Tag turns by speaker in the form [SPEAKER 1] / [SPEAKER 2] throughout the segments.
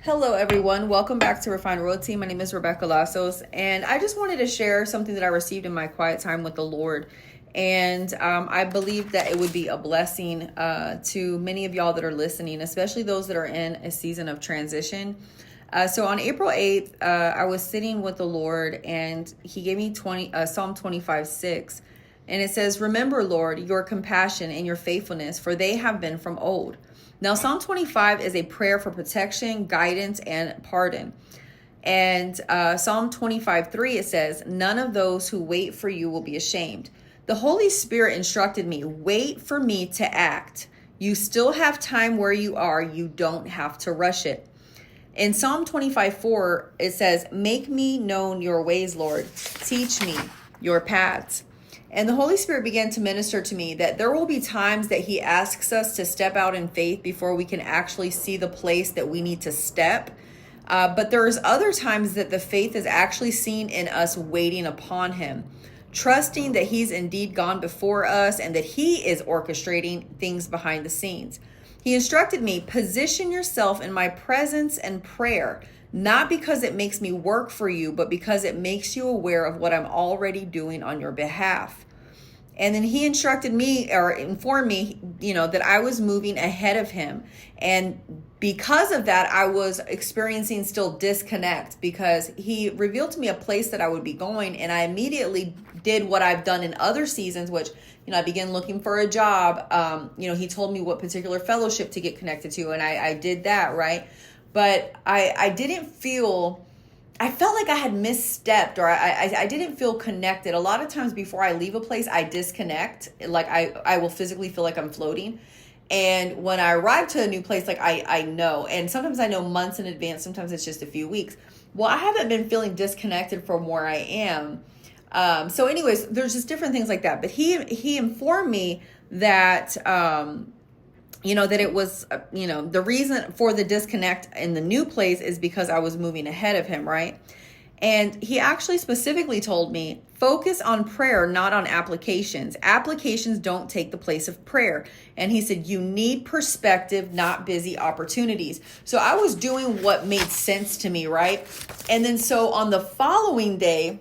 [SPEAKER 1] Hello, everyone. Welcome back to Refined Royalty. My name is Rebecca Lassos, and I just wanted to share something that I received in my quiet time with the Lord. And I believe that it would be a blessing to many of y'all that are listening, especially those that are in a season of transition. So on April 8th, I was sitting with the Lord, and he gave me Psalm 25:6. And it says, "Remember, Lord, your compassion and your faithfulness, for they have been from old." Now, Psalm 25 is a prayer for protection, guidance, and pardon. And Psalm 25:3, it says, "None of those who wait for you will be ashamed." The Holy Spirit instructed me, wait for me to act. You still have time where you are. You don't have to rush it. In Psalm 25:4, it says, "Make me known your ways, Lord. Teach me your paths." And the Holy Spirit began to minister to me that there will be times that he asks us to step out in faith before we can actually see the place that we need to step. But there's other times that the faith is actually seen in us waiting upon him, trusting that he's indeed gone before us and that he is orchestrating things behind the scenes. He instructed me, position yourself in my presence and prayer, not because it makes me work for you, but because it makes you aware of what I'm already doing on your behalf. And then he instructed me or informed me, that I was moving ahead of him. And because of that, I was experiencing still disconnect because he revealed to me a place that I would be going. And I immediately did what I've done in other seasons, which, I began looking for a job. He told me what particular fellowship to get connected to. And I did that, right? But I didn't feel... I felt like I had misstepped or I didn't feel connected. A lot of times before I leave a place, I disconnect. Like I will physically feel like I'm floating. And when I arrive to a new place, like I know. And sometimes I know months in advance. Sometimes it's just a few weeks. Well, I haven't been feeling disconnected from where I am. So anyways, there's just different things like that. But he informed me that... that it was, the reason for the disconnect in the new place is because I was moving ahead of him, right? And he actually specifically told me, focus on prayer, not on applications. Applications don't take the place of prayer. And he said, you need perspective, not busy opportunities. So I was doing what made sense to me, right? And then so on the following day,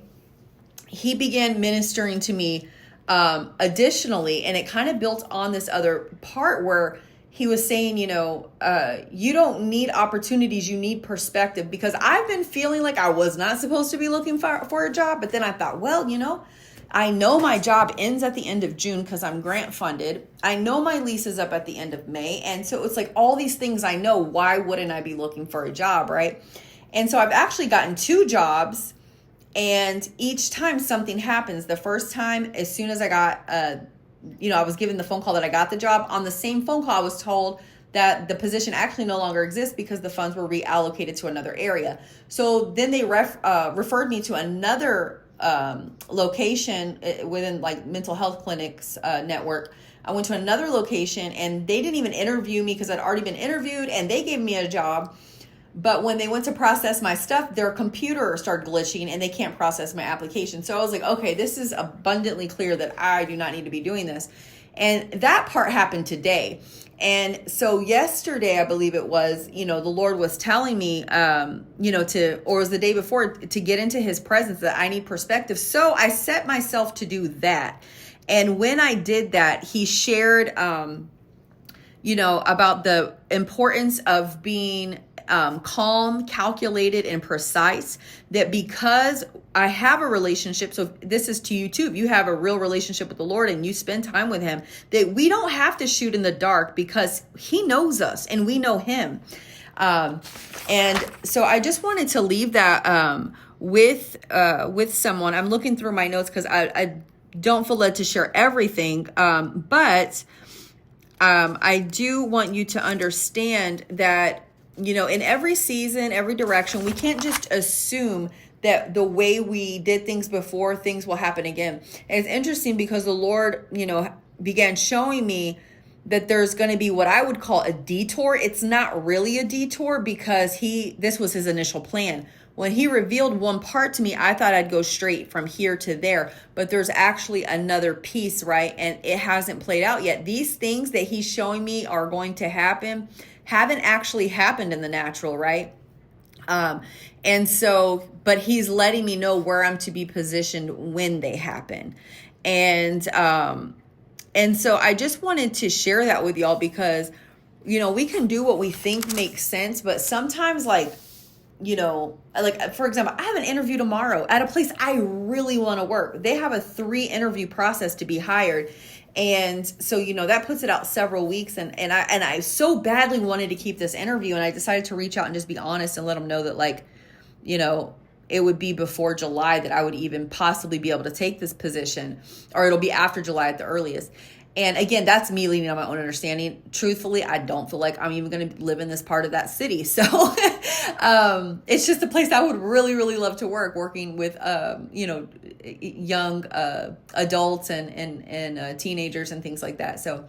[SPEAKER 1] he began ministering to me additionally, and it kind of built on this other part where he was saying, you don't need opportunities, you need perspective, because I've been feeling like I was not supposed to be looking for a job. But then I thought, well, I know my job ends at the end of June because I'm grant funded. I know my lease is up at the end of May. And so it's like all these things I know, why wouldn't I be looking for a job, right? And so I've actually gotten 2 jobs. And each time something happens, the first time, as soon as I got, I was given the phone call that I got the job. On the same phone call, I was told that the position actually no longer exists because the funds were reallocated to another area. So then they referred me to another location within like mental health clinics network. I went to another location and they didn't even interview me because I'd already been interviewed, and they gave me a job. But when they went to process my stuff, their computer started glitching and they can't process my application. So I was like, okay, this is abundantly clear that I do not need to be doing this. And that part happened today. And so yesterday, I believe it was, the Lord was telling me, or it was the day before, to get into his presence, that I need perspective. So I set myself to do that. And when I did that, he shared, about the importance of being calm, calculated, and precise, that because I have a relationship, so this is to you too, if you have a real relationship with the Lord and you spend time with him, that we don't have to shoot in the dark because he knows us and we know him. And so I just wanted to leave that with someone. I'm looking through my notes because I don't feel led to share everything, but I do want you to understand that in every season, every direction, we can't just assume that the way we did things before, things will happen again. And it's interesting because the Lord, began showing me that there's going to be what I would call a detour. It's not really a detour because this was his initial plan. When he revealed one part to me, I thought I'd go straight from here to there, but there's actually another piece, right? And it hasn't played out yet. These things that he's showing me are going to happen haven't actually happened in the natural, right? Um, and so, but he's letting me know where I'm to be positioned when they happen. And, and so I just wanted to share that with y'all because, we can do what we think makes sense, but sometimes like for example, I have an interview tomorrow at a place I really want to work. They have a 3 interview process to be hired. And so, that puts it out several weeks. And I so badly wanted to keep this interview. And I decided to reach out and just be honest and let them know that it would be before July that I would even possibly be able to take this position, or it'll be after July at the earliest. And again, that's me leaning on my own understanding. Truthfully, I don't feel like I'm even going to live in this part of that city. So it's just a place I would really, really love to working with, young adults and teenagers and things like that. So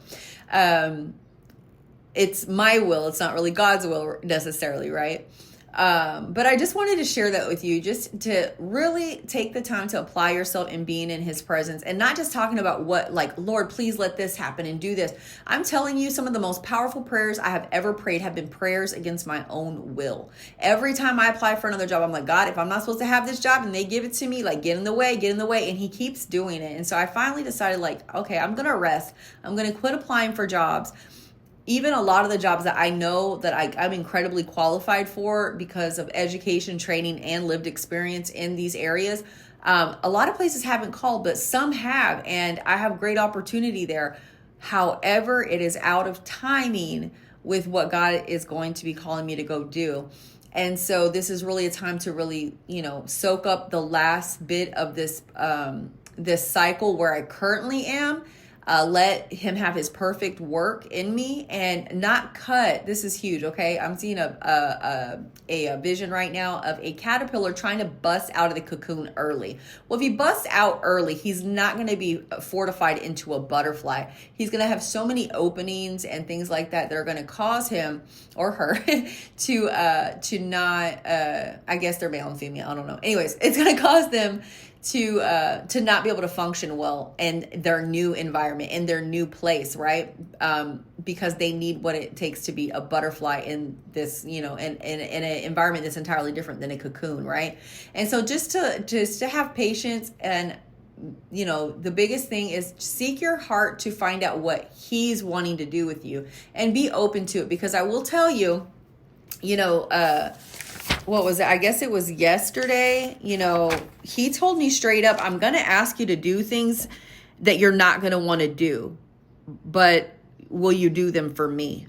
[SPEAKER 1] it's my will. It's not really God's will necessarily, right? But I just wanted to share that with you, just to really take the time to apply yourself in being in his presence, and not just talking about Lord, please let this happen and do this. I'm telling you, some of the most powerful prayers I have ever prayed have been prayers against my own will. Every time I apply for another job, I'm like, God, if I'm not supposed to have this job and they give it to me, get in the way. And he keeps doing it. And so I finally decided okay, I'm going to rest. I'm going to quit applying for jobs. Even a lot of the jobs that I know that I'm incredibly qualified for because of education, training, and lived experience in these areas, a lot of places haven't called, but some have, and I have great opportunity there. However, it is out of timing with what God is going to be calling me to go do. And so this is really a time to really, soak up the last bit of this cycle where I currently am. Let him have his perfect work in me and not cut. This is huge. Okay. I'm seeing a vision right now of a caterpillar trying to bust out of the cocoon early. Well, if he busts out early, he's not going to be fortified into a butterfly. He's going to have so many openings and things like that that are going to cause him or her to not, I guess they're male and female. I don't know. Anyways, it's going to cause them to not be able to function well in their new environment, in their new place, right? Because they need what it takes to be a butterfly in this, in an environment that's entirely different than a cocoon, right? And so just to have patience, and the biggest thing is seek your heart to find out what he's wanting to do with you, and be open to it. Because I will tell you, what was it? I guess it was yesterday. He told me straight up, I'm going to ask you to do things that you're not going to want to do, but will you do them for me?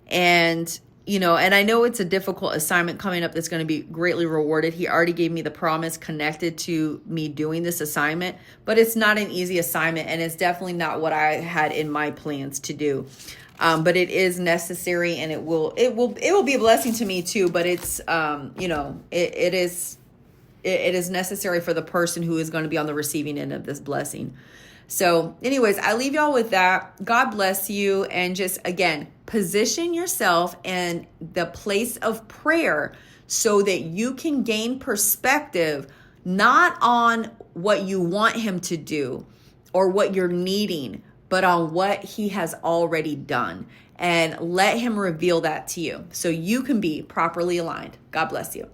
[SPEAKER 1] And, and I know it's a difficult assignment coming up that's going to be greatly rewarded. He already gave me the promise connected to me doing this assignment, but it's not an easy assignment, and it's definitely not what I had in my plans to do. But it is necessary, and it will be a blessing to me too. But it's, it is necessary for the person who is going to be on the receiving end of this blessing. So anyways, I leave y'all with that. God bless you. And just, again, position yourself in the place of prayer so that you can gain perspective, not on what you want him to do or what you're needing, but on what he has already done, and let him reveal that to you so you can be properly aligned. God bless you.